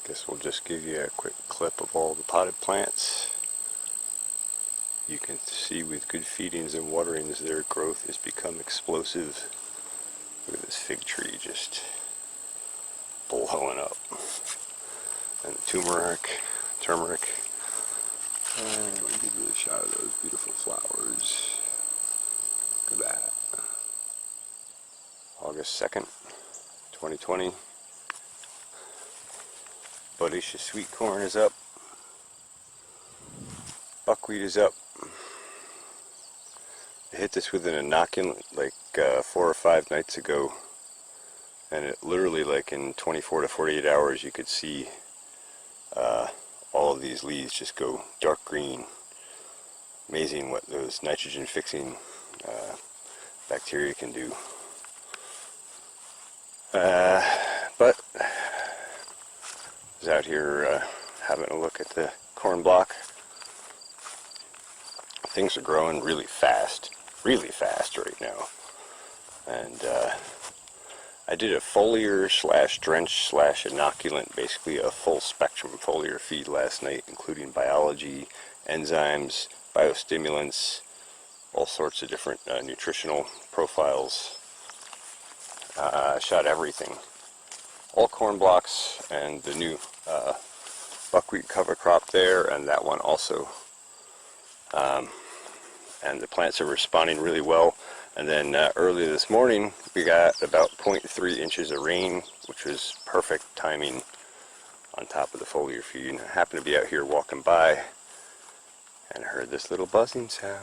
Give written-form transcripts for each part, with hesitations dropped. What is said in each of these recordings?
Guess we'll just give you a quick clip of all the potted plants. You can see with good feedings and waterings their growth has become explosive. Look at this fig tree just blowing up. And the turmeric. And we'll give you a shot of those beautiful flowers. Look at that. August 2nd, 2020. Bodacious sweet corn is up. Buckwheat is up. I hit this with an inoculant like 4 or 5 nights ago, and it literally, like in 24 to 48 hours, you could see all of these leaves just go dark green. Amazing what those nitrogen fixing bacteria can do. But I was out here having a look at the corn block. Things are growing really fast right now. And I did a foliar / drench / inoculant, basically a full spectrum foliar feed last night, including biology, enzymes, biostimulants, all sorts of different nutritional profiles. Shot everything. All corn blocks and the new buckwheat cover crop there, and that one also. And the plants are responding really well. And then early this morning we got about 0.3 inches of rain, which was perfect timing on top of the foliar feed. And I happened to be out here walking by and I heard this little buzzing sound.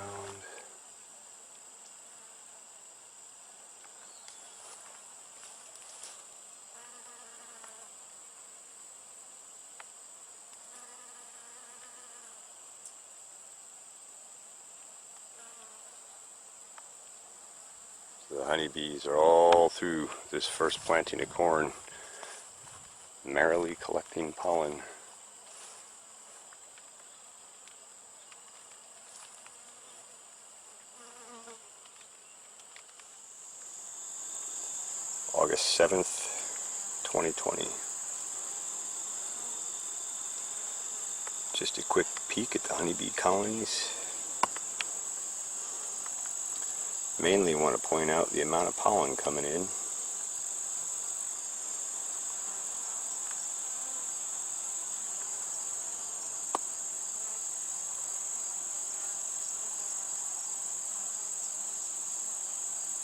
The honeybees are all through this first planting of corn, merrily collecting pollen. August 7th, 2020. Just a quick peek at the honeybee colonies. Mainly want to point out the amount of pollen coming in.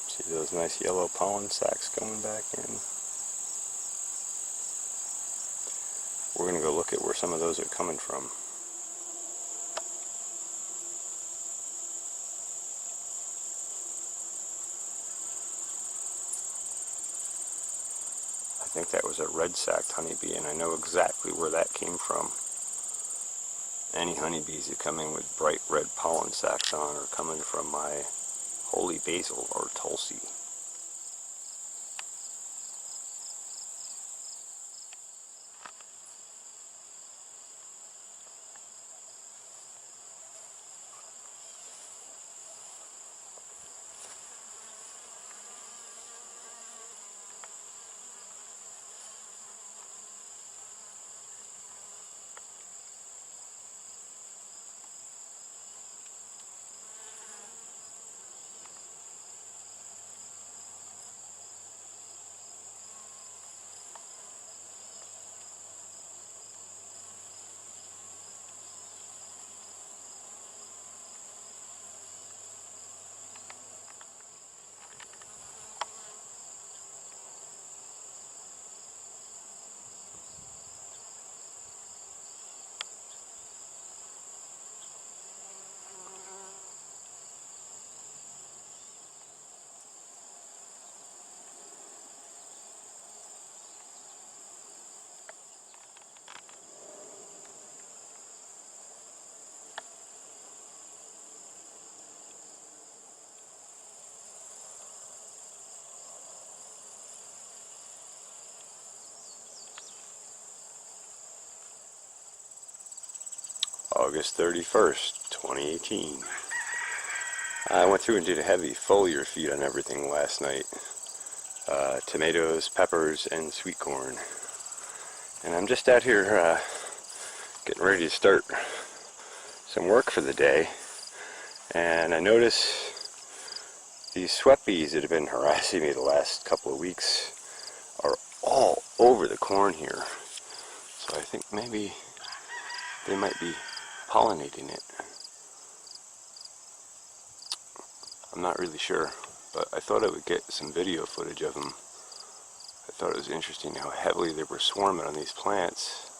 See those nice yellow pollen sacs going back in. We're going to go look at where some of those are coming from. I think that was a red-sacked honeybee, and I know exactly where that came from. Any honeybees that come in with bright red pollen sacs on are coming from my holy basil or tulsi. August 31st, 2018. I went through and did a heavy foliar feed on everything last night. Tomatoes, peppers, and sweet corn. And I'm just out here getting ready to start some work for the day, and I notice these sweat bees that have been harassing me the last couple of weeks are all over the corn here. So I think maybe they might be pollinating it. I'm not really sure, but I thought I would get some video footage of them. I thought it was interesting how heavily they were swarming on these plants.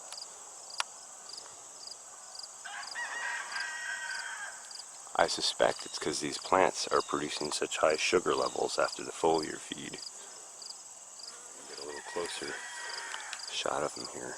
I suspect it's because these plants are producing such high sugar levels after the foliar feed. Get a little closer shot of them here.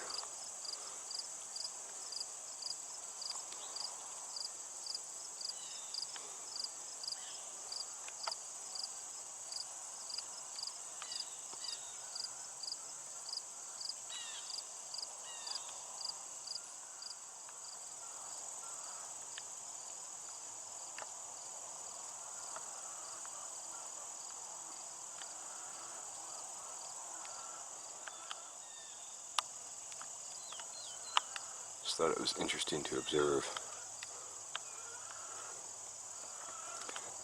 Just thought it was interesting to observe.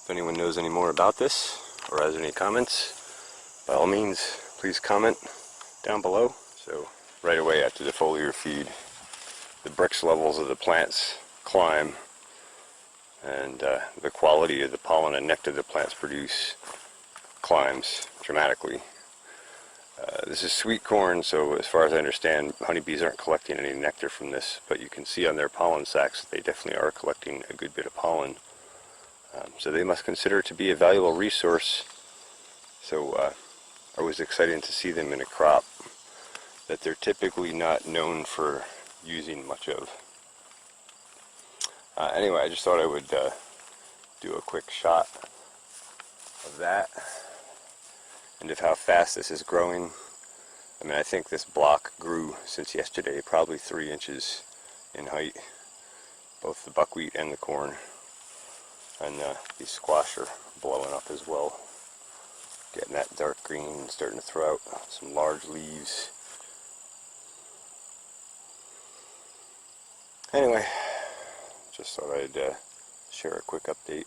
If anyone knows any more about this or has any comments, by all means, please comment down below. So right away after the foliar feed, the Brix levels of the plants climb, and the quality of the pollen and nectar the plants produce climbs dramatically. This is sweet corn, so as far as I understand, honeybees aren't collecting any nectar from this, but you can see on their pollen sacs they definitely are collecting a good bit of pollen. So they must consider it to be a valuable resource. So it was exciting to see them in a crop that they're typically not known for using much of. Anyway, I just thought I would do a quick shot of that and of how fast this is growing. I mean, I think this block grew since yesterday, probably 3 inches in height, both the buckwheat and the corn. And these squash are blowing up as well, getting that dark green and starting to throw out some large leaves. Anyway, just thought I'd share a quick update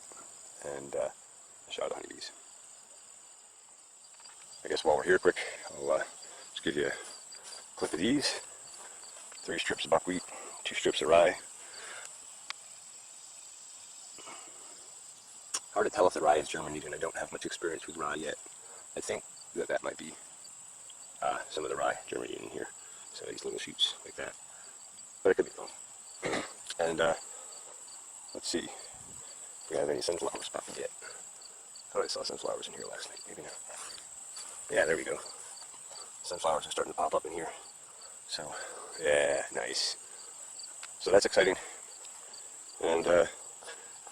and a shot of honeybees. I guess while we're here quick, I'll just give you a clip of these. 3 strips of buckwheat, 2 strips of rye. Hard to tell if the rye is germinating. I don't have much experience with rye yet. I think that might be some of the rye germinating in here. So these little shoots like that. But it could be fun. And let's see if we have any sunflowers spotted yet. I thought I saw sunflowers in here last night. Maybe not. Yeah, there we go. Sunflowers are starting to pop up in here. So, yeah, nice. So that's exciting. And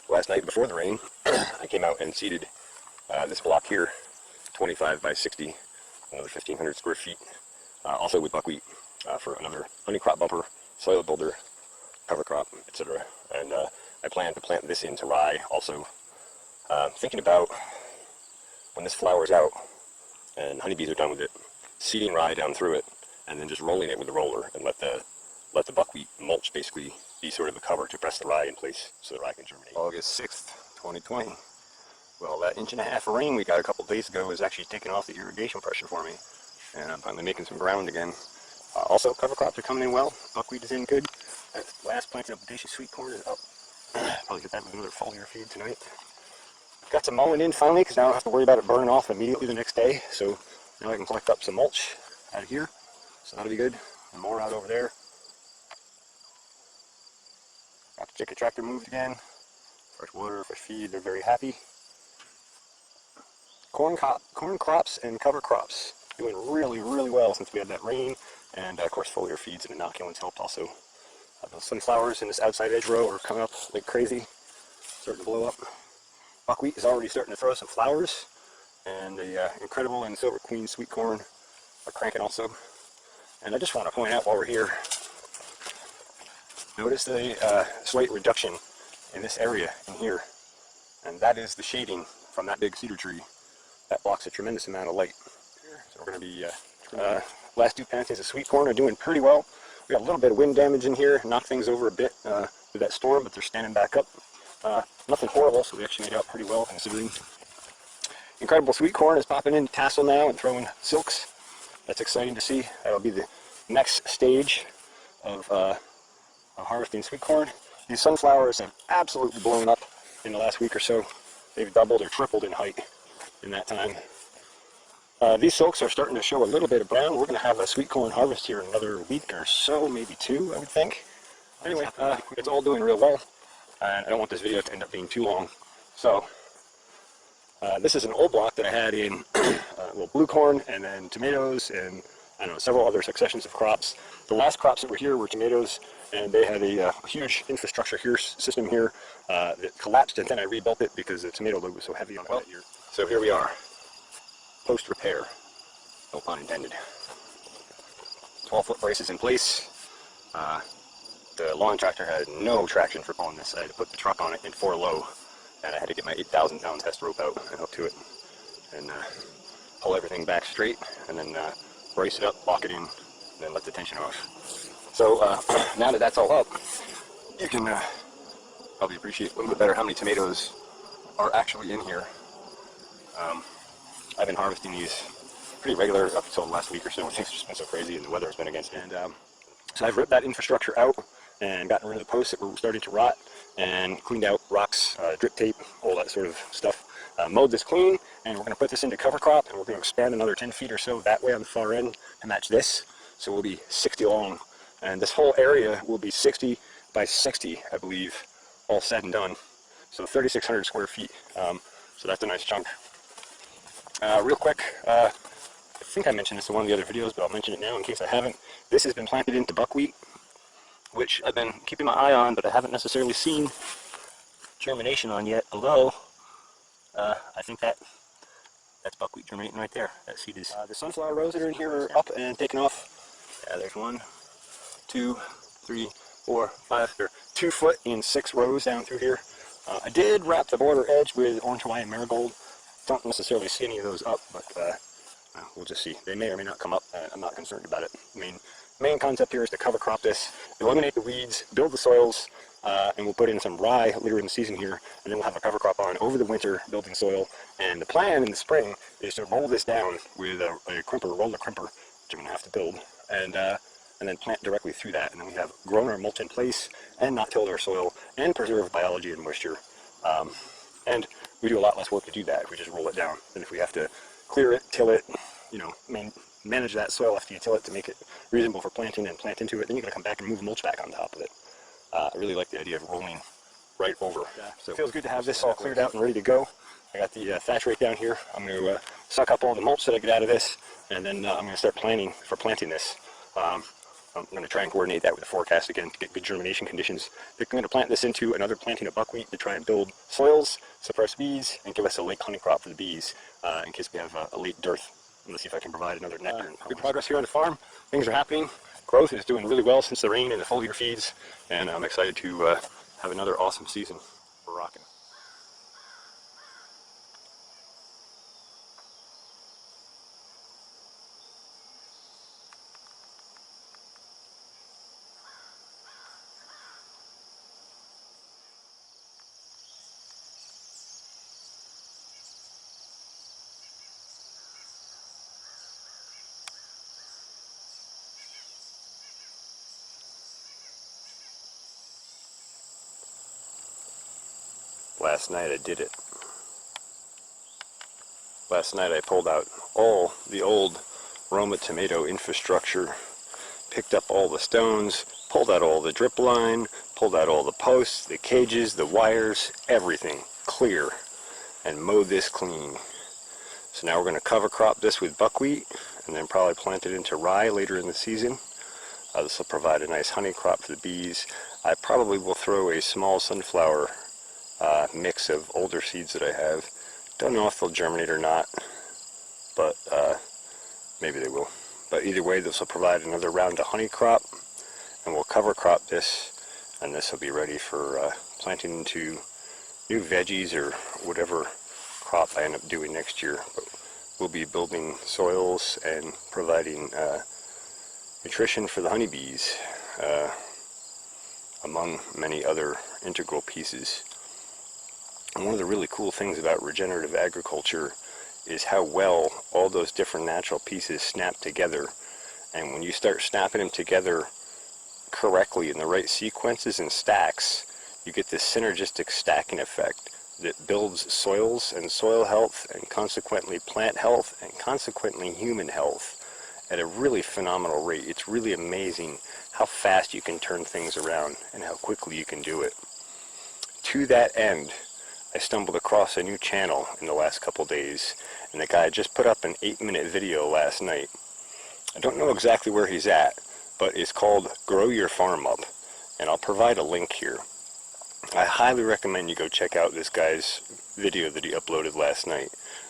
last night before the rain, I came out and seeded this block here, 25 by 60, another 1,500 square feet, also with buckwheat for another honey crop bumper, soil builder, cover crop, etc. And I plan to plant this into rye also. Thinking about when this flowers out and honeybees are done with it, seeding rye down through it, and then just rolling it with a roller and let the buckwheat mulch basically be sort of a cover to press the rye in place so the rye can germinate. August 6th, 2020. Well, that 1.5 inches of rain we got a couple days ago is actually taking off the irrigation pressure for me, and I'm finally making some ground again. Also, cover crops are coming in well. Buckwheat is in good. That last planted of audacious sweet corn is up. Probably get that with another foliar feed tonight. Got some mulling in finally, because now I don't have to worry about it burning off immediately the next day. So now I can collect up some mulch out of here. So that'll be good. And more out over there. Got the chicken tractor moved again. Fresh water, fresh feed, they're very happy. Corn crops and cover crops doing really, really well since we had that rain. And of course foliar feeds and inoculants helped also. The sunflowers in this outside edge row are coming up like crazy, starting to blow up. Buckwheat is already starting to throw some flowers, and the Incredible and Silver Queen sweet corn are cranking also. And I just want to point out while we're here, notice the slight reduction in this area in here, and that is the shading from that big cedar tree that blocks a tremendous amount of light. So we're going to be Last 2 plantings of sweet corn are doing pretty well. We got a little bit of wind damage in here, knocked things over a bit with that storm, but they're standing back up. Nothing horrible, so we actually made out pretty well considering. Incredible sweet corn is popping into tassel now and throwing silks. That's exciting to see. That'll be the next stage of harvesting sweet corn. These sunflowers have absolutely blown up in the last week or so. They've doubled or tripled in height in that time. These silks are starting to show a little bit of brown. We're going to have a sweet corn harvest here in another week or so, maybe 2, I would think. Anyway, it's all doing real well, and I don't want this video to end up being too long. So, this is an old block that I had in little blue corn and then tomatoes and I don't know, several other successions of crops. The last crops that were here were tomatoes, and they had a huge infrastructure here, system here that collapsed, and then I rebuilt it because the tomato load was so heavy on it that year. So here we are, post-repair, no pun intended. 12-foot braces in place. The lawn tractor had no traction for pulling this. I had to put the truck on it in 4 low, and I had to get my 8,000-pound test rope out and hook to it, and pull everything back straight, and then brace it up, lock it in, and then let the tension off. So now that that's all up, you can probably appreciate a little bit better how many tomatoes are actually in here. I've been harvesting these pretty regular up until the last week or so. Things have just been so crazy and the weather has been against me. And so I've ripped that infrastructure out and gotten rid of the posts that were starting to rot and cleaned out rocks, drip tape, all that sort of stuff. Mowed this clean, and we're going to put this into cover crop, and we're going to expand another 10 feet or so that way on the far end to match this. So we'll be 60 long, and this whole area will be 60 by 60, I believe, all said and done. So 3,600 square feet. So that's a nice chunk. Real quick, I think I mentioned this in one of the other videos, but I'll mention it now in case I haven't. This has been planted into buckwheat, which I've been keeping my eye on, but I haven't necessarily seen germination on yet, although I think that's buckwheat germinating right there. That seed is. The sunflower rows that are in here are up and taking off. Yeah, there's 1, 2, 3, 4, 5. There are 2 foot in 6 rows down through here. I did wrap the border edge with orange Hawaiian marigold. Don't necessarily see any of those up, but we'll just see. They may or may not come up. I'm not concerned about it. I mean, main concept here is to cover crop this, eliminate the weeds, build the soils, and we'll put in some rye later in the season here, and then we'll have a cover crop on over the winter, building soil. And the plan in the spring is to roll this down with a crimper, roller crimper, which I'm going to have to build, and then plant directly through that. And then we have grown our mulch in place and not tilled our soil and preserved biology and moisture. And we do a lot less work to do that if we just roll it down than if we have to clear it, till it, you know, manage that soil after you till it to make it reasonable for planting and plant into it. Then you got to come back and move mulch back on top of it. I really like the idea of rolling right over. So it feels good to have this all cleared out and ready to go. I got the thatch rake down here. I'm going to suck up all the mulch that I get out of this, and then I'm going to start planting this. I'm going to try and coordinate that with the forecast again to get good germination conditions. They're going to plant this into another planting of buckwheat to try and build soils, suppress bees, and give us a late honey crop for the bees in case we have a late dearth. Let's see if I can provide another nectar. Good progress here on the farm. Things are happening. Growth is doing really well since the rain and the foliar feeds, and I'm excited to have another awesome season. We're rocking. Last night I did it. Last night I pulled out all the old Roma tomato infrastructure, picked up all the stones, pulled out all the drip line, pulled out all the posts, the cages, the wires, everything clear, and mowed this clean. So now we're going to cover crop this with buckwheat and then probably plant it into rye later in the season. This will provide a nice honey crop for the bees. I probably will throw a small sunflower mix of older seeds that I have. Don't know if they'll germinate or not, but maybe they will. But either way, this will provide another round of honey crop, and we'll cover crop this, and this will be ready for planting into new veggies or whatever crop I end up doing next year. But we'll be building soils and providing nutrition for the honeybees, among many other integral pieces. And one of the really cool things about regenerative agriculture is how well all those different natural pieces snap together. And when you start snapping them together correctly in the right sequences and stacks, you get this synergistic stacking effect that builds soils and soil health, and consequently plant health, and consequently human health at a really phenomenal rate. It's really amazing how fast you can turn things around and how quickly you can do it. To that end, I stumbled across a new channel in the last couple days, and the guy just put up an 8-minute video last night. I don't know exactly where he's at, but it's called Grow Your Farm Up, and I'll provide a link here. I highly recommend you go check out this guy's video that he uploaded last night.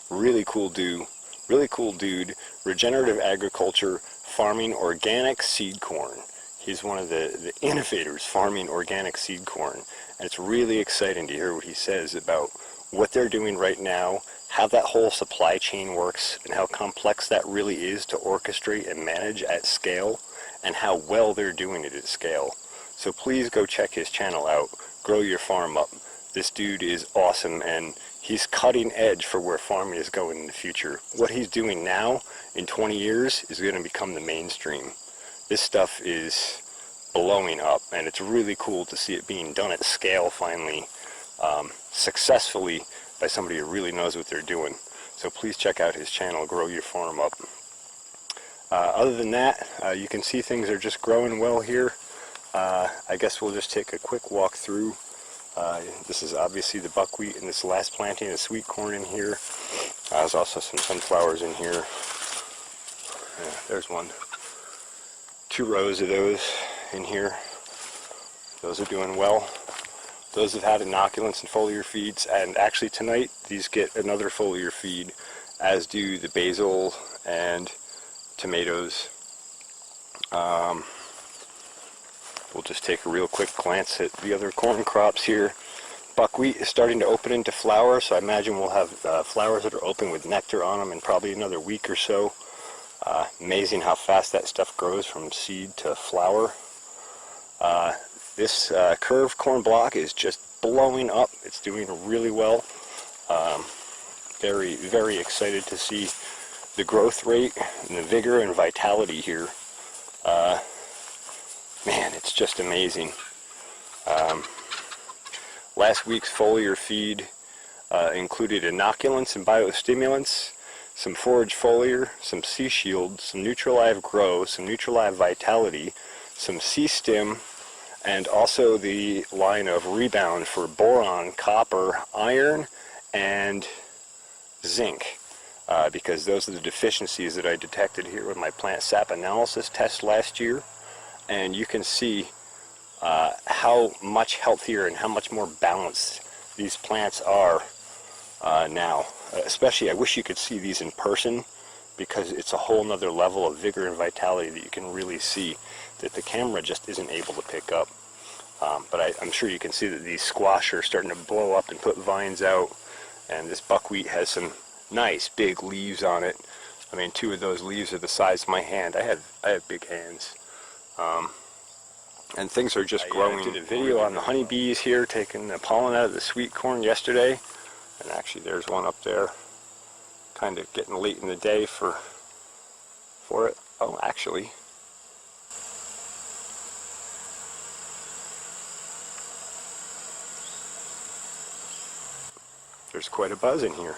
Really cool dude, regenerative agriculture, farming organic seed corn. He's one of the innovators farming organic seed corn, and it's really exciting to hear what he says about what they're doing right now, how that whole supply chain works, and how complex that really is to orchestrate and manage at scale, and how well they're doing it at scale. So please go check his channel out, Grow Your Farm Up. This dude is awesome, and he's cutting edge for where farming is going in the future. What he's doing now, in 20 years, is going to become the mainstream. This stuff is blowing up, and it's really cool to see it being done at scale finally, successfully, by somebody who really knows what they're doing. So please check out his channel, Grow Your Farm Up. Other than that, you can see things are just growing well here. I guess we'll just take a quick walk through. This is obviously the buckwheat in this last planting of sweet corn in here. There's also some sunflowers in here. Yeah, there's one. 2 rows of those in here. Those are doing well. Those have had inoculants and foliar feeds, and actually tonight these get another foliar feed, as do the basil and tomatoes. We'll just take a real quick glance at the other corn crops here. Buckwheat is starting to open into flower, so I imagine we'll have flowers that are open with nectar on them in probably another week or so. Amazing how fast that stuff grows from seed to flower. This curved corn block is just blowing up. It's doing really well. Very, very excited to see the growth rate and the vigor and vitality here. Man, it's just amazing. Last week's foliar feed included inoculants and biostimulants, some forage foliar, some sea shield, some Neutralive Grow, some Neutralive Vitality, some sea stim, and also the line of Rebound for boron, copper, iron, and zinc. Because those are the deficiencies that I detected here with my plant sap analysis test last year. And you can see how much healthier and how much more balanced these plants are now. Especially, I wish you could see these in person, because it's a whole nother level of vigor and vitality that you can really see that the camera just isn't able to pick up. But I'm sure you can see that these squash are starting to blow up and put vines out, and this buckwheat has some nice big leaves on it. I mean, 2 of those leaves are the size of my hand. I have big hands. And things are just growing. I did a video on the honeybees here, taking the pollen out of the sweet corn yesterday. And actually there's one up there, kind of getting late in the day for it. Oh, actually. There's quite a buzz in here.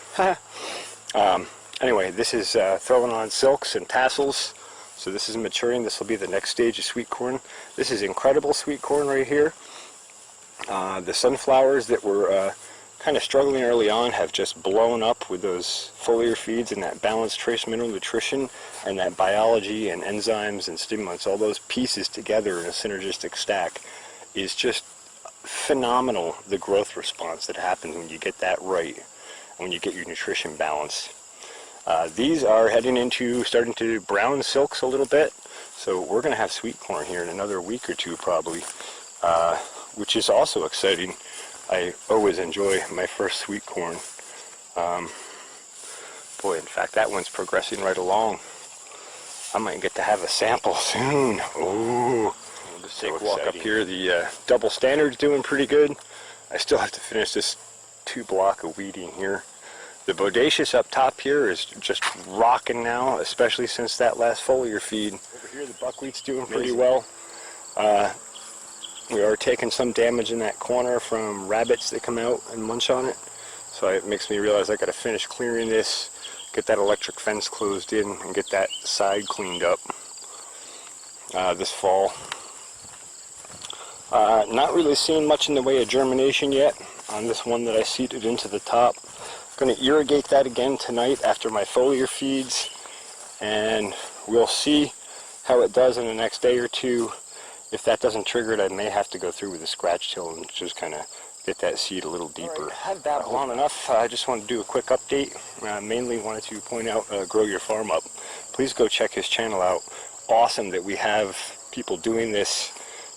Anyway, this is throwing on silks and tassels. So this is maturing. This will be the next stage of sweet corn. This is incredible sweet corn right here. The sunflowers that were kind of struggling early on have just blown up with those foliar feeds and that balanced trace mineral nutrition and that biology and enzymes and stimulants. All those pieces together in a synergistic stack is just phenomenal, the growth response that happens when you get that right, when you get your nutrition balanced. These are heading into starting to brown silks a little bit, so we're going to have sweet corn here in another week or 2 probably, which is also exciting. I always enjoy my first sweet corn. Boy, in fact, that one's progressing right along. I might get to have a sample soon. Ooh. We'll just take a walk up here. The double standard's doing pretty good. I still have to finish this 2 block of weeding here. The bodacious up top here is just rocking now, especially since that last foliar feed. Over here the buckwheat's doing pretty well. We are taking some damage in that corner from rabbits that come out and munch on it. So it makes me realize I gotta finish clearing this, get that electric fence closed in, and get that side cleaned up this fall. Not really seeing much in the way of germination yet on this one that I seeded into the top. Going to irrigate that again tonight after my foliar feeds, and we'll see how it does in the next day or two. If that doesn't trigger it, I may have to go through with a scratch till and just kind of get that seed a little deeper. Right, I've babbled on enough. I just wanted to do a quick update. Mainly wanted to point out Grow Your Farm Up. Please go check his channel out. Awesome that we have people doing this,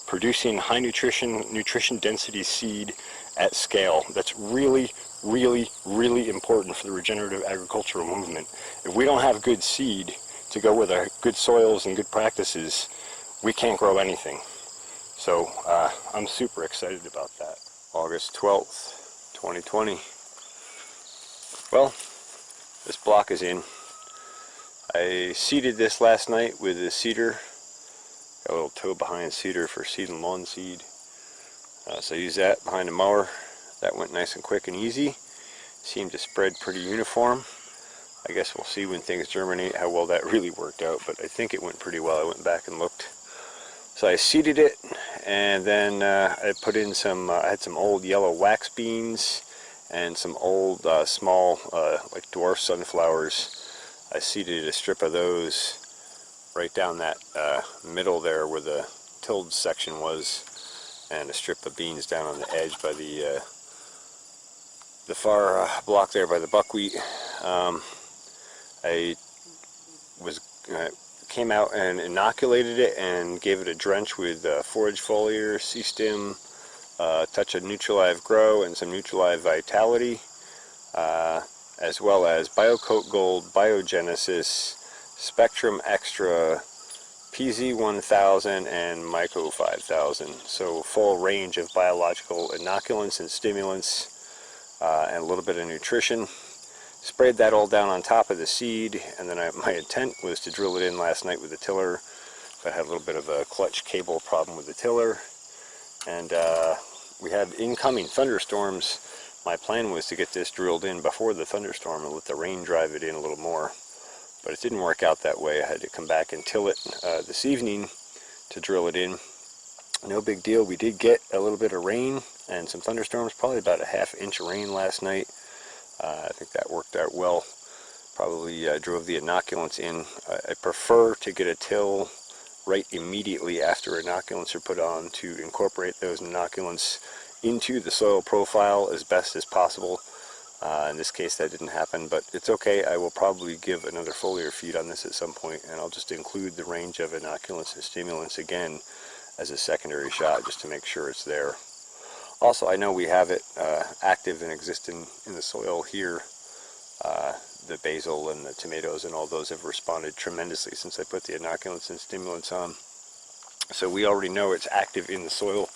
producing high nutrition density seed at scale. That's really important for the regenerative agricultural movement. If we don't have good seed to go with our good soils and good practices, we can't grow anything. So I'm super excited about that. August 12th, 2020. Well, this block is in. I seeded this last night with a seeder. Got a little toe behind seeder for seed and lawn seed. So I used that behind the mower. That went nice and quick and easy. Seemed to spread pretty uniform. I guess we'll see when things germinate how well that really worked out, but I think it went pretty well. I went back and looked. So I seeded it, and then I put in some, I had some old yellow wax beans and some old small like dwarf sunflowers. I seeded a strip of those right down that middle there where the tilled section was, and a strip of beans down on the edge by the far block there by the buckwheat. I came out and inoculated it and gave it a drench with forage foliar, C-stim, touch of Neutralive Grow and some Neutralive Vitality, as well as BioCoat Gold, Biogenesis, Spectrum Extra, PZ1000 and Myco 5000. So full range of biological inoculants and stimulants, and a little bit of nutrition. Sprayed that all down on top of the seed, and then my intent was to drill it in last night with the tiller. But I had a little bit of a clutch cable problem with the tiller, and we had incoming thunderstorms. My plan was to get this drilled in before the thunderstorm and let the rain drive it in a little more, but it didn't work out that way. I had to come back and till it this evening to drill it in. No big deal. We did get a little bit of rain and some thunderstorms, probably about a ½ inch of rain last night. I think that worked out well. Probably drove the inoculants in. I prefer to get a till right immediately after inoculants are put on to incorporate those inoculants into the soil profile as best as possible. In this case that didn't happen, but it's okay. I will probably give another foliar feed on this at some point, and I'll just include the range of inoculants and stimulants again as a secondary shot just to make sure it's there. Also, I know we have it active and existing in the soil here. The basil and the tomatoes and all those have responded tremendously since I put the inoculants and stimulants on. So we already know it's active in the soil.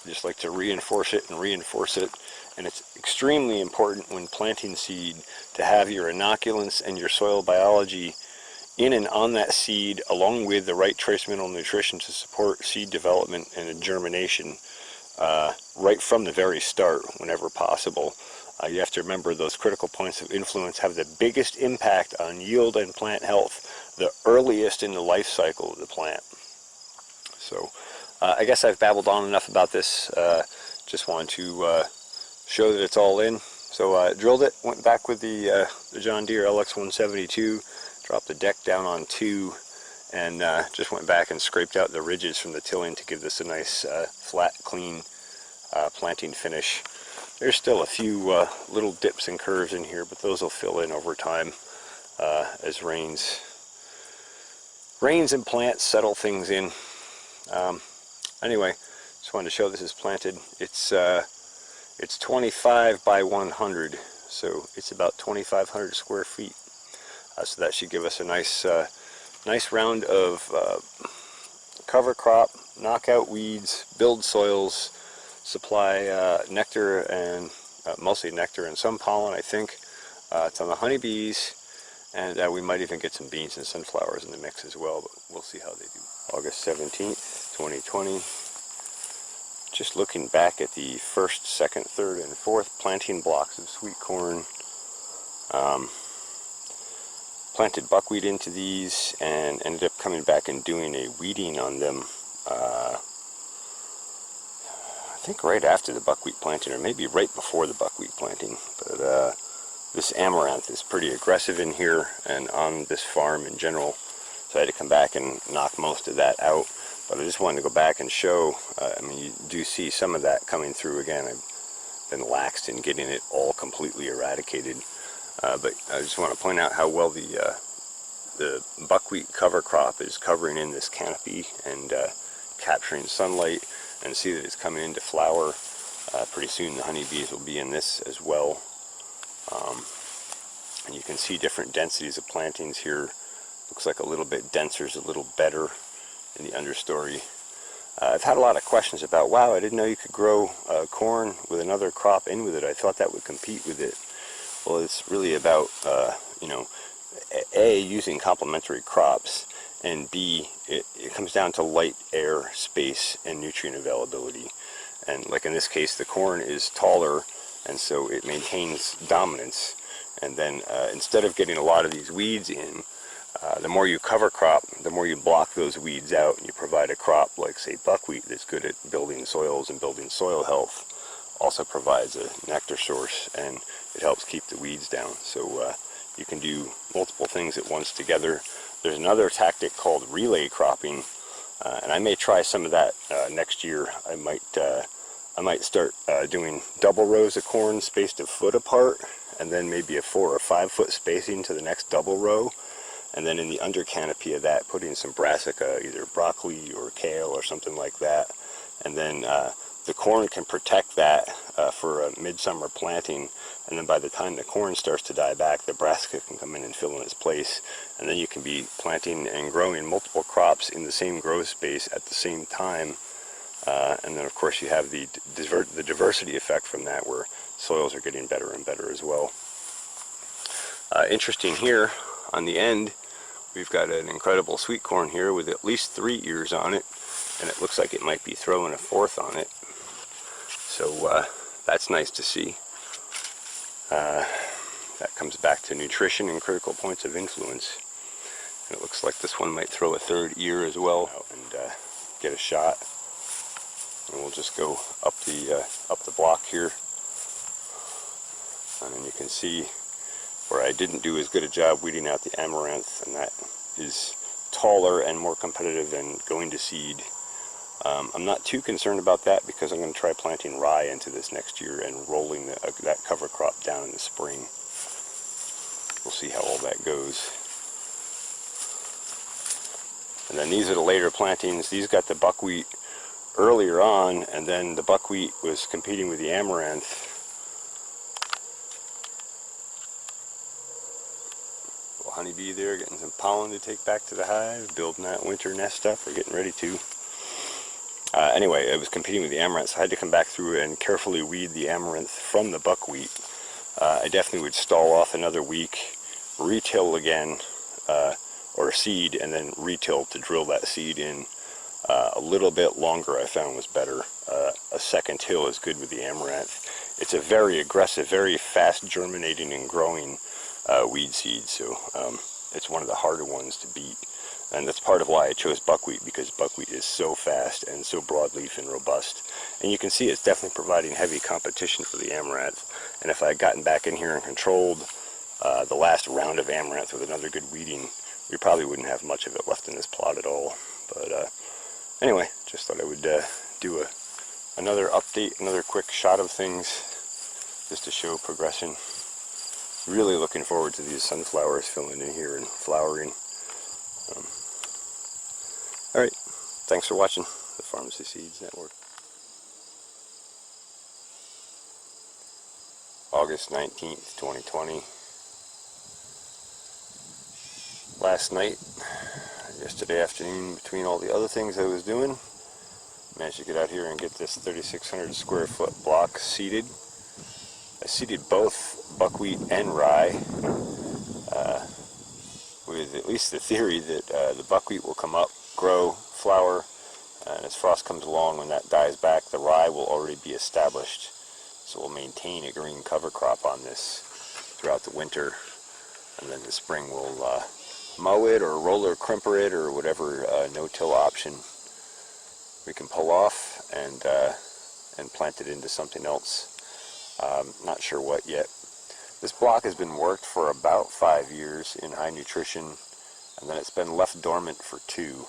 I just like to reinforce it and reinforce it. And it's extremely important when planting seed to have your inoculants and your soil biology in and on that seed, along with the right trace mineral nutrition to support seed development and germination right from the very start whenever possible. You have to remember those critical points of influence have the biggest impact on yield and plant health the earliest in the life cycle of the plant. So I guess I've babbled on enough about this. Just wanted to show that it's all in. So drilled it, went back with the John Deere LX172, dropped the deck down on 2, and just went back and scraped out the ridges from the tilling to give this a nice flat, clean planting finish. There's still a few little dips and curves in here, but those will fill in over time as rains and plants settle things in. Anyway, just wanted to show this is planted. It's 25 by 100, so it's about 2,500 square feet. So that should give us a nice nice round of cover crop, knock out weeds, build soils, supply nectar and mostly nectar and some pollen, I think. It's on the honeybees, and we might even get some beans and sunflowers in the mix as well, but we'll see how they do. August 17th, 2020. Just looking back at the first, second, third, and fourth planting blocks of sweet corn. Planted buckwheat into these and ended up coming back and doing a weeding on them. I think right after the buckwheat planting, or maybe right before the buckwheat planting. But this amaranth is pretty aggressive in here and on this farm in general, so I had to come back and knock most of that out. But I just wanted to go back and show, I mean, you do see some of that coming through again. I've been laxed in getting it all completely eradicated. But I just want to point out how well the buckwheat cover crop is covering in this canopy and capturing sunlight, and see that it's coming into flower. Pretty soon the honeybees will be in this as well. And you can see different densities of plantings here. Looks like a little bit denser is a little better in the understory. I've had a lot of questions about, wow, I didn't know you could grow corn with another crop in with it. I thought that would compete with it. Well, it's really about, you know, A, using complementary crops, and B, it comes down to light, air, space, and nutrient availability. And like in this case, the corn is taller, and so it maintains dominance. And then instead of getting a lot of these weeds in, the more you cover crop, the more you block those weeds out, and you provide a crop like, say, buckwheat that's good at building soils and building soil health. Also provides a nectar source, and it helps keep the weeds down. So you can do multiple things at once together. There's another tactic called relay cropping, and I may try some of that next year. I might start doing double rows of corn spaced a foot apart, and then maybe a 4 or 5 foot spacing to the next double row. And then in the under canopy of that, putting some brassica, either broccoli or kale or something like that. And then the corn can protect that for a midsummer planting. And then by the time the corn starts to die back, the brassica can come in and fill in its place. And then you can be planting and growing multiple crops in the same grow space at the same time. And then of course you have the diversity effect from that, where soils are getting better and better as well. Interesting here on the end, we've got an incredible sweet corn here with at least 3 ears on it, and it looks like it might be throwing a 4th on it. So that's nice to see. That comes back to nutrition and critical points of influence. And it looks like this one might throw a 3rd ear as well, and get a shot. And we'll just go up the block here, and you can see where I didn't do as good a job weeding out the amaranth, and that is taller and more competitive than going to seed. I'm not too concerned about that, because I'm going to try planting rye into this next year and rolling that cover crop down in the spring. We'll see how all that goes. And then these are the later plantings. These got the buckwheat earlier on, and then the buckwheat was competing with the amaranth. Little honeybee there getting some pollen to take back to the hive, building that winter nest up, or getting ready to. Anyway, it was competing with the amaranth, so I had to come back through and carefully weed the amaranth from the buckwheat. I definitely would stall off another week, retill again, or seed, and then retill to drill that seed in. A little bit longer I found was better. A second till is good with the amaranth. It's a very aggressive, very fast germinating and growing weed seed, so it's one of the harder ones to beat. And that's part of why I chose buckwheat, because buckwheat is so fast and so broadleaf and robust. And you can see it's definitely providing heavy competition for the amaranth. And if I had gotten back in here and controlled the last round of amaranth with another good weeding, we probably wouldn't have much of it left in this plot at all. But anyway, just thought I would do another update, another quick shot of things, just to show progression. Really looking forward to these sunflowers filling in here and flowering. Alright, thanks for watching the Pharmacy Seeds Network. August 19th, 2020. Last night, Yesterday afternoon, between all the other things I was doing, managed to get out here and get this 3,600 square foot block seeded. I seeded both buckwheat and rye, with at least the theory that the buckwheat will come up, grow, flower, and as frost comes along, when that dies back, the rye will already be established. So we'll maintain a green cover crop on this throughout the winter, and then the spring we'll mow it or roller crimper it or whatever no-till option we can pull off and plant it into something else. Not sure what yet. This block has been worked for about 5 years in high nutrition, and then it's been left dormant for 2.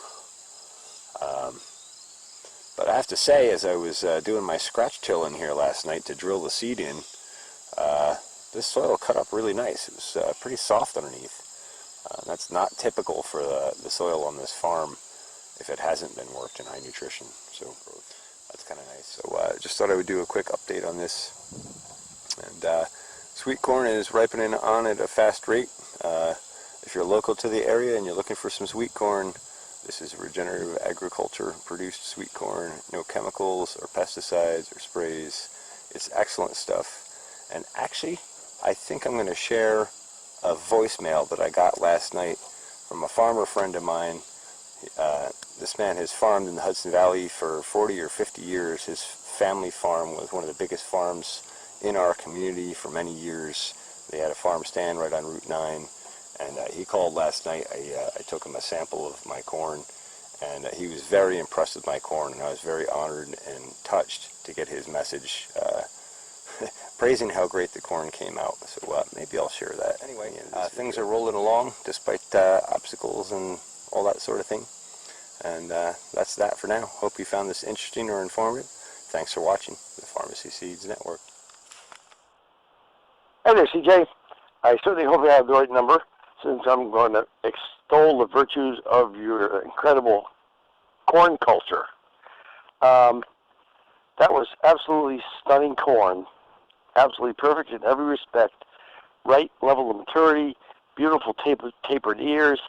But I have to say, as I was doing my scratch till in here last night to drill the seed in, this soil cut up really nice. It was pretty soft underneath. That's not typical for the soil on this farm if it hasn't been worked in high nutrition. So that's kind of nice. So just thought I would do a quick update on this. And sweet corn is ripening on at a fast rate. If you're local to the area and you're looking for some sweet corn, this is regenerative agriculture produced sweet corn, no chemicals or pesticides or sprays. It's excellent stuff. And actually, I think I'm going to share a voicemail that I got last night from a farmer friend of mine. This man has farmed in the Hudson Valley for 40 or 50 years. His family farm was one of the biggest farms in our community for many years. They had a farm stand right on Route 9. And he called last night. I took him a sample of my corn, and he was very impressed with my corn, and I was very honored and touched to get his message praising how great the corn came out. So maybe I'll share that. Anyway, things are rolling along despite obstacles and all that sort of thing. And that's that for now. Hope you found this interesting or informative. Thanks for watching the Pharmacy Seeds Network. Hey there, CJ. I certainly hope I have the right number, since I'm going to extol the virtues of your incredible corn culture. That was absolutely stunning corn. Absolutely perfect in every respect. Right level of maturity, beautiful tapered ears,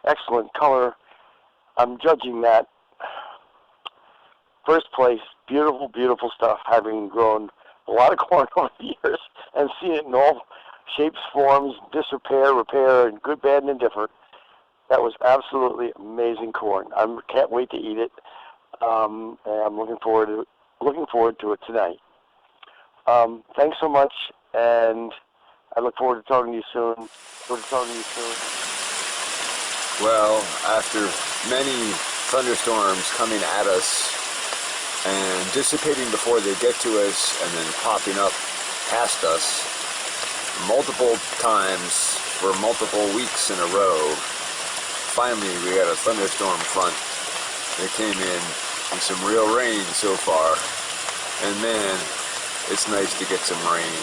excellent color. I'm judging that. First place, beautiful, beautiful stuff, having grown a lot of corn over the years and seen it in all shapes, forms, disrepair, repair, and good, bad, and indifferent. That was absolutely amazing corn. I can't wait to eat it. And I'm looking forward to it tonight. Thanks so much, and I look forward to talking to you soon. Well, after many thunderstorms coming at us and dissipating before they get to us and then popping up past us multiple times for multiple weeks in a row, finally we got a thunderstorm front that came in and some real rain so far. And man, it's nice to get some rain.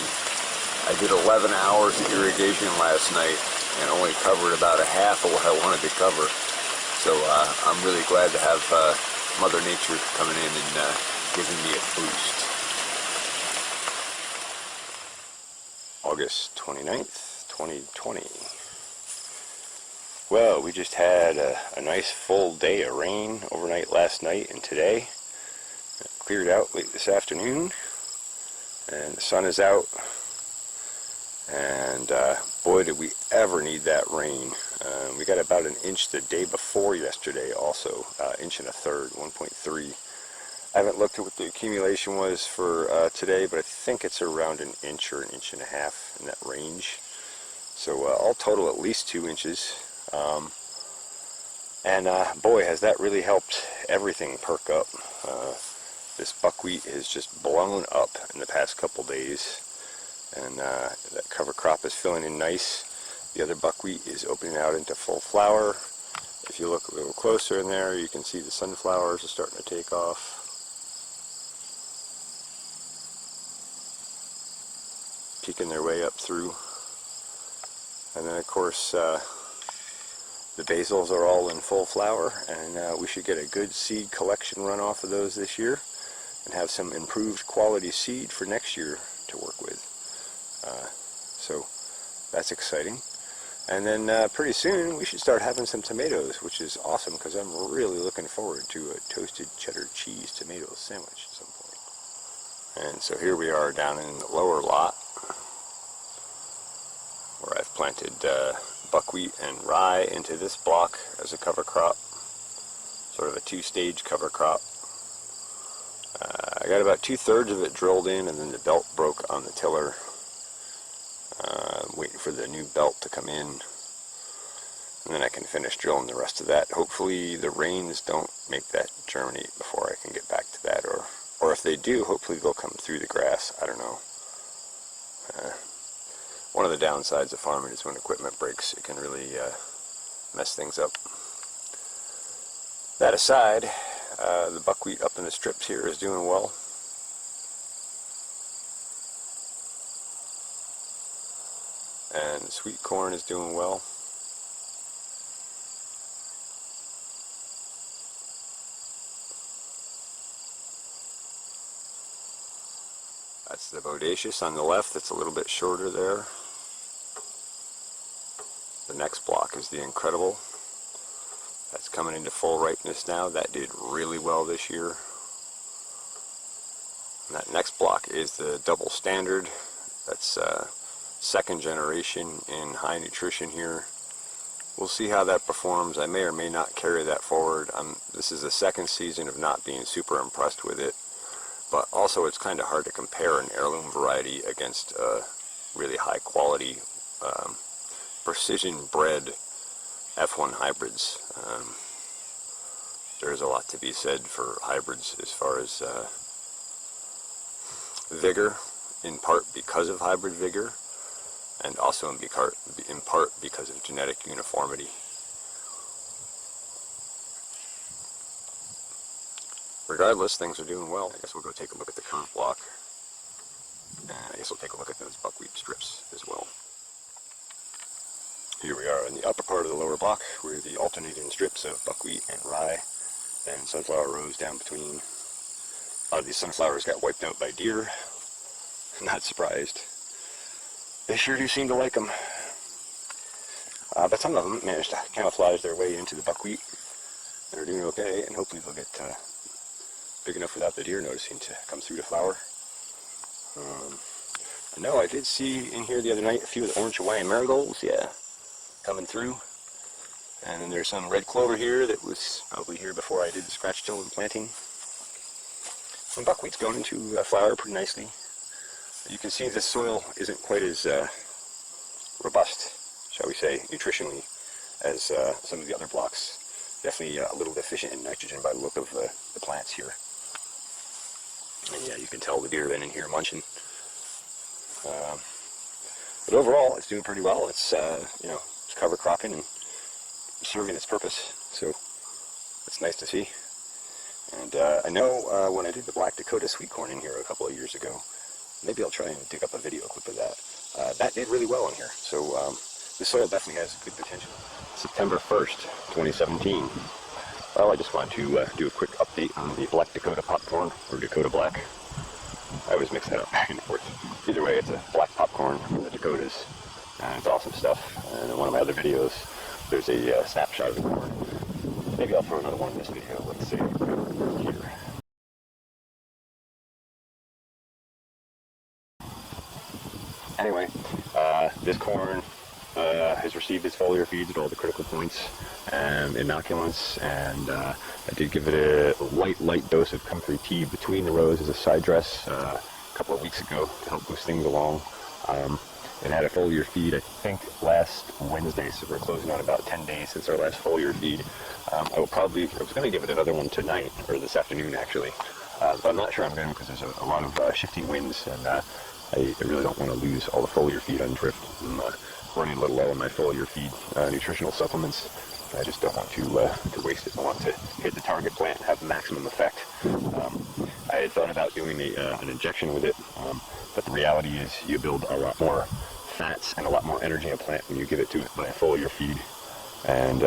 I did 11 hours of irrigation last night and only covered about a half of what I wanted to cover. So I'm really glad to have Mother Nature coming in and giving me a boost. August 29th, 2020. Well, we just had a nice full day of rain overnight last night and today. It cleared out late this afternoon, and the sun is out. And boy, did we ever need that rain. We got about an inch the day before yesterday also, inch and a third, 1.3. I haven't looked at what the accumulation was for today, but I think it's around an inch or an inch and a half in that range. So all total at least 2 inches. And boy, has that really helped everything perk up. This buckwheat has just blown up in the past couple days. And that cover crop is filling in nice. The other buckwheat is opening out into full flower. If you look a little closer in there, you can see the sunflowers are starting to take off. Peeking their way up through. And then of course the basils are all in full flower, and we should get a good seed collection run off of those this year and have some improved quality seed for next year to work with. So that's exciting. And then pretty soon we should start having some tomatoes, which is awesome because I'm really looking forward to a toasted cheddar cheese tomato sandwich at some point. And so here we are down in the lower lot where I've planted buckwheat and rye into this block as a cover crop, sort of a two-stage cover crop. I got about 2/3 of it drilled in, and then the belt broke on the tiller. I'm waiting for the new belt to come in, and then I can finish drilling the rest of that. Hopefully the rains don't make that germinate before I can get back to that, or if they do, hopefully they'll come through the grass. I don't know. One of the downsides of farming is when equipment breaks, it can really mess things up. That aside, the buckwheat up in the strips here is doing well. And the sweet corn is doing well. That's the bodacious on the left. That's a little bit shorter there. The next block is the incredible. That's coming into full ripeness now. That did really well this year. And that next block is the double standard. That's second generation in high nutrition here. We'll see how that performs. I may or may not carry that forward. This is the second season of not being super impressed with it, but also it's kind of hard to compare an heirloom variety against really high quality precision bred F1 hybrids. There's a lot to be said for hybrids as far as vigor, in part because of hybrid vigor, and also in part because of genetic uniformity. Regardless, things are doing well. I guess we'll go take a look at the curve block, and I guess we'll take a look at those buckwheat strips as well. Here we are in the upper part of the lower block, where the alternating strips of buckwheat and rye and sunflower rows down between. A lot of these sunflowers got wiped out by deer. Not surprised. They sure do seem to like them. But some of them managed to camouflage their way into the buckwheat. They're doing okay, and hopefully they'll get big enough without the deer noticing to come through the flower. I know I did see in here the other night a few of the orange Hawaiian marigolds, yeah, coming through. And then there's some red clover here that was probably here before I did the scratch till and planting. And buckwheat's going into flower pretty nicely. You can see the soil isn't quite as robust, shall we say, nutritionally, as some of the other blocks. Definitely a little deficient in nitrogen by the look of the plants here. And yeah, you can tell the deer have been in here munching. But overall, it's doing pretty well. It's it's cover cropping and serving its purpose, so it's nice to see. And I know when I did the Black Dakota sweet corn in here a couple of years ago, maybe I'll try and dig up a video clip of that. That did really well in here, so the soil definitely has good potential. September 1st, 2017. Well, I just wanted to do a quick update on the Black Dakota popcorn, or Dakota Black. I always mix that up back and forth. Either way, it's a black popcorn from the Dakotas, and it's awesome stuff. And in one of my other videos, there's a snapshot of the corn. Maybe I'll throw another one in this video, let's say here. Anyway, this corn has received its foliar feeds at all the critical points and inoculants, and I did give it a light dose of comfrey tea between the rows as a side dress a couple of weeks ago to help boost things along. It had a foliar feed, I think, last Wednesday, so we're closing on about 10 days since our last foliar feed. I was going to give it another one tonight, or this afternoon actually, but I'm not sure I'm going to, because there's a lot of shifting winds, and I really don't want to lose all the foliar feed on drift. I'm running a little low on my foliar feed nutritional supplements. I just don't want to waste it. I want to hit the target plant and have maximum effect. I had thought about doing an injection with it, but the reality is you build a lot more fats and a lot more energy in a plant when you give it to it by a foliar feed. And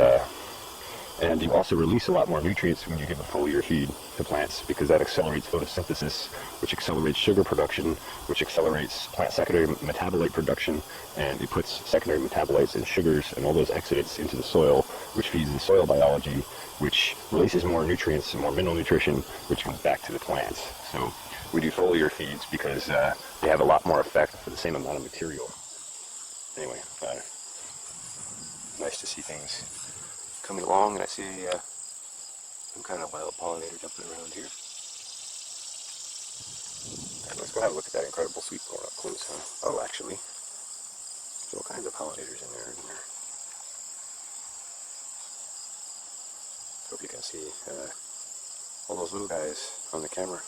And you also release a lot more nutrients when you give a foliar feed to plants, because that accelerates photosynthesis, which accelerates sugar production, which accelerates plant secondary metabolite production, and it puts secondary metabolites and sugars and all those exudates into the soil, which feeds the soil biology, which releases more nutrients and more mineral nutrition, which comes back to the plants. So we do foliar feeds because they have a lot more effect for the same amount of material. Anyway, nice to see things coming along, and I see some kind of wild pollinator jumping around here. Right, let's go have a look at that incredible sweet corn up close, huh? Oh, actually, there's all kinds of pollinators in there, isn't there? Hope you can see all those little guys on the camera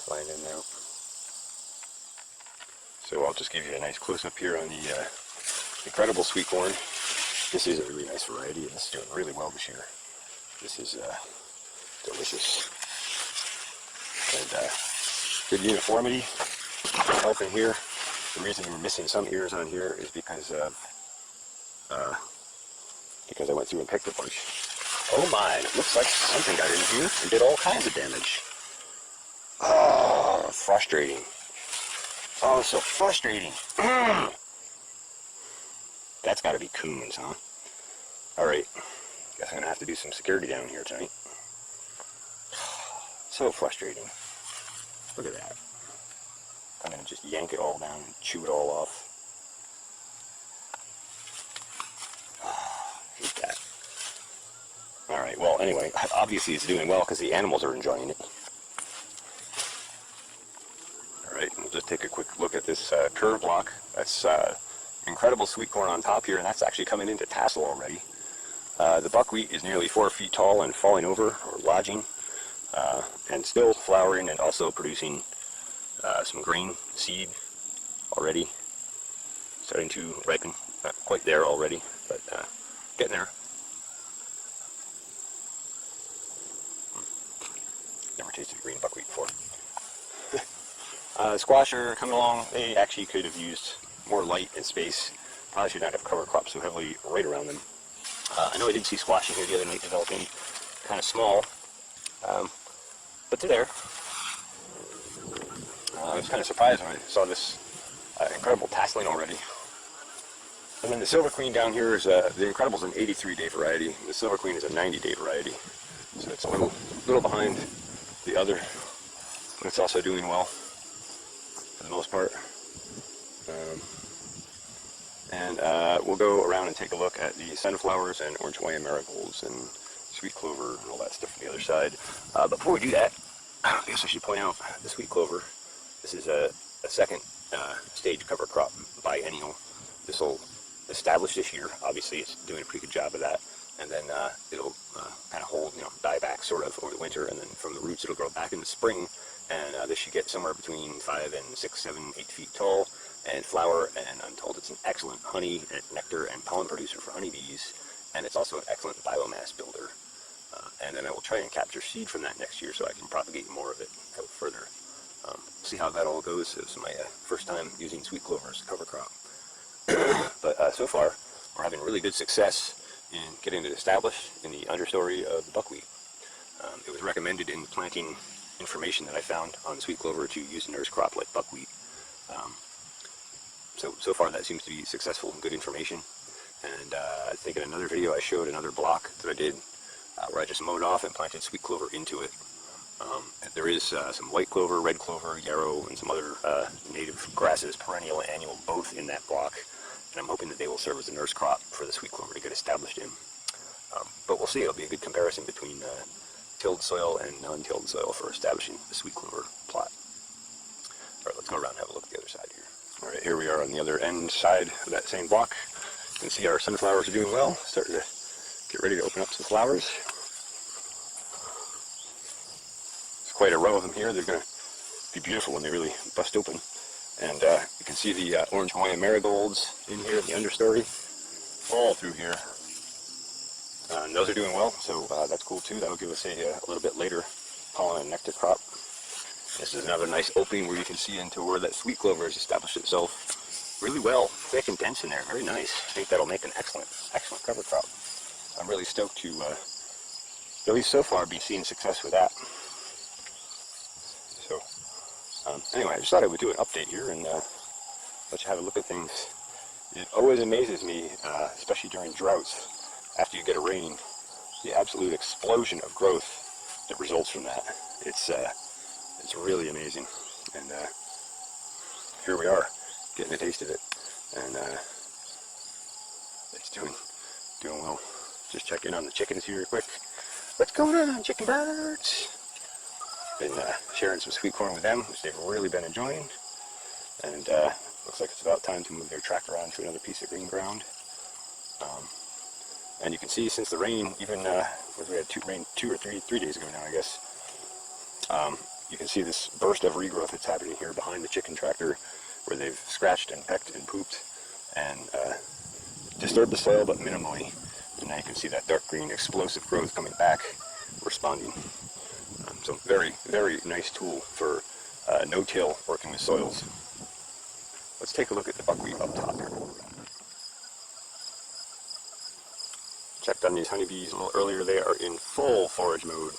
flying in and out. So I'll just give you a nice close-up here on the incredible sweet corn. This is a really nice variety, and it's doing really well this year. This is delicious. And good uniformity, helping here. The reason we're missing some ears on here is because I went through and picked a bunch. Oh my, it looks like something got in here and did all kinds of damage. Oh, frustrating. Oh, so frustrating. That's got to be coons, huh? Alright, guess I'm going to have to do some security down here tonight. So frustrating. Look at that. I'm going to just yank it all down and chew it all off. Hate that. Alright, well, anyway, obviously it's doing well because the animals are enjoying it. Alright, we'll just take a quick look at this curve block. That's incredible sweet corn on top here, and that's actually coming into tassel already. The buckwheat is nearly 4 feet tall and falling over, or lodging, and still flowering and also producing some grain seed already. Starting to ripen. Not quite there already, but getting there. Never tasted green buckwheat before. Squash are coming along. They actually could have used more light and space. Probably should not have cover cropped so heavily right around them. I know I did see squash in here the other night developing kind of small, but they're there. I was kind of surprised when I saw this incredible tasseling already. And then the Silver Queen down here is, the Incredible's an 83-day variety. The Silver Queen is a 90-day variety. So it's a little behind the other, but it's also doing well for the most part. We'll go around and take a look at the sunflowers and orange Hawaiian marigolds and sweet clover and all that stuff from the other side. Before we do that, I guess I should point out the sweet clover. This is a second stage cover crop, biennial. This will establish this year. Obviously, it's doing a pretty good job of that. And then it'll kind of hold, die back sort of over the winter, and then from the roots it'll grow back in the spring. And this should get somewhere between 5 and 6, 7, 8 feet tall and flower. And I'm told it's an excellent honey, and nectar, and pollen producer for honeybees. And it's also an excellent biomass builder. And then I will try and capture seed from that next year so I can propagate more of it out further. See how that all goes. It was my first time using sweet clover as a cover crop. But so far, we're having really good success in getting it established in the understory of the buckwheat. It was recommended in the planting information that I found on sweet clover to use a nurse crop like buckwheat. So far that seems to be successful and good information. And I think in another video I showed another block that I did where I just mowed off and planted sweet clover into it. There is some white clover, red clover, yarrow, and some other native grasses, perennial and annual, both in that block. And I'm hoping that they will serve as a nurse crop for the sweet clover to get established in. But we'll see. It'll be a good comparison between tilled soil and non-tilled soil for establishing the sweet clover plot. All right, let's go around and have a look at the other side here. All right, here we are on the other end side of that same block. You can see our sunflowers are doing well. Starting to get ready to open up some flowers. There's quite a row of them here. They're going to be beautiful when they really bust open. And you can see the orange Hawaiian marigolds in here in the understory, all through here. And those are doing well, so that's cool too. That'll give us a little bit later pollen and nectar crop. This is another nice opening where you can see into where that sweet clover has established itself. really well, thick and dense in there. Very nice. I think that'll make an excellent cover crop. I'm really stoked to, at least so far, be seeing success with that. So, anyway, I just thought I would do an update here and let you have a look at things. It always amazes me, especially during droughts, after you get a rain, the absolute explosion of growth that results from that. It's really amazing. And here we are, getting a taste of it. And it's doing well. Just check in on the chickens here quick. What's going on, chicken birds? Been sharing some sweet corn with them, which they've really been enjoying. And looks like it's about time to move their tractor on to another piece of green ground. And you can see since the rain, even we had rain 2 or 3 days ago now, I guess. You can see this burst of regrowth that's happening here behind the chicken tractor, where they've scratched and pecked and pooped and disturbed the soil, but minimally. And now you can see that dark green explosive growth coming back, responding. So very, very nice tool for no-till working with soils. Let's take a look at the buckwheat up top here. Checked on these honeybees a little earlier. They are in full forage mode.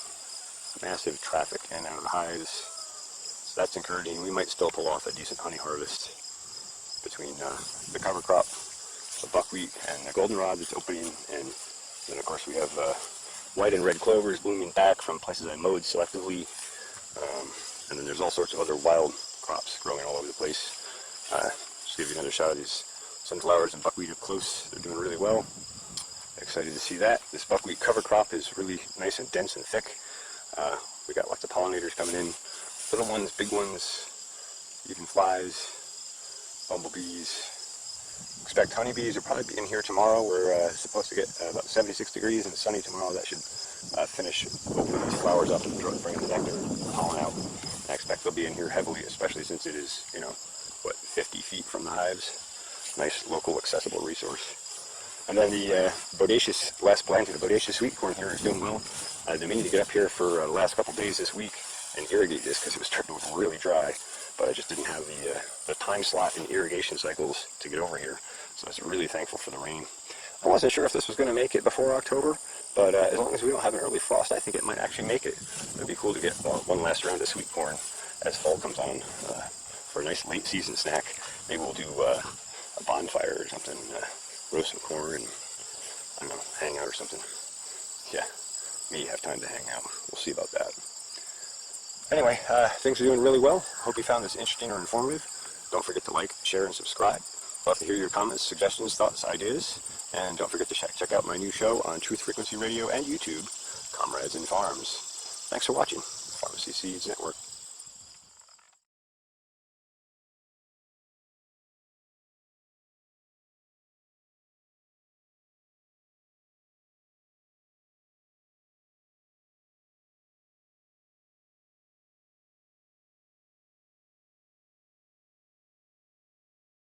Massive traffic in and out of the hives. So that's encouraging. We might still pull off a decent honey harvest between the cover crop, the buckwheat, and the goldenrod that's opening. And then, of course, we have white and red clovers blooming back from places I mowed selectively. And then there's all sorts of other wild crops growing all over the place. Just give you another shot of these sunflowers and buckwheat up close. They're doing really well. Excited to see that. This buckwheat cover crop is really nice and dense and thick. We got lots of pollinators coming in. Little ones, big ones, even flies, bumblebees. Expect honeybees will probably be in here tomorrow. We're supposed to get about 76 degrees and sunny tomorrow. That should finish opening these flowers up and bring the nectar and pollen out. I expect they'll be in here heavily, especially since it is, 50 feet from the hives. Nice local accessible resource. And then the bodacious, last plant of the bodacious sweet corn here is doing well. I've been meaning to get up here for the last couple days this week and irrigate this because it was starting to look really dry, but I just didn't have the time slot in irrigation cycles to get over here. So I was really thankful for the rain. I wasn't sure if this was going to make it before October, but as long as we don't have an early frost, I think it might actually make it. It'd be cool to get one last round of sweet corn as fall comes on for a nice late season snack. Maybe we'll do a bonfire or something. Roast some corn and, I don't know, hang out or something. Yeah, me have time to hang out. We'll see about that. Anyway, things are doing really well. Hope you found this interesting or informative. Don't forget to like, share, and subscribe. Love to hear your comments, suggestions, thoughts, ideas. And don't forget to check out my new show on Truth Frequency Radio and YouTube, Comrades in Farms. Thanks for watching. Pharmacy Seeds Network.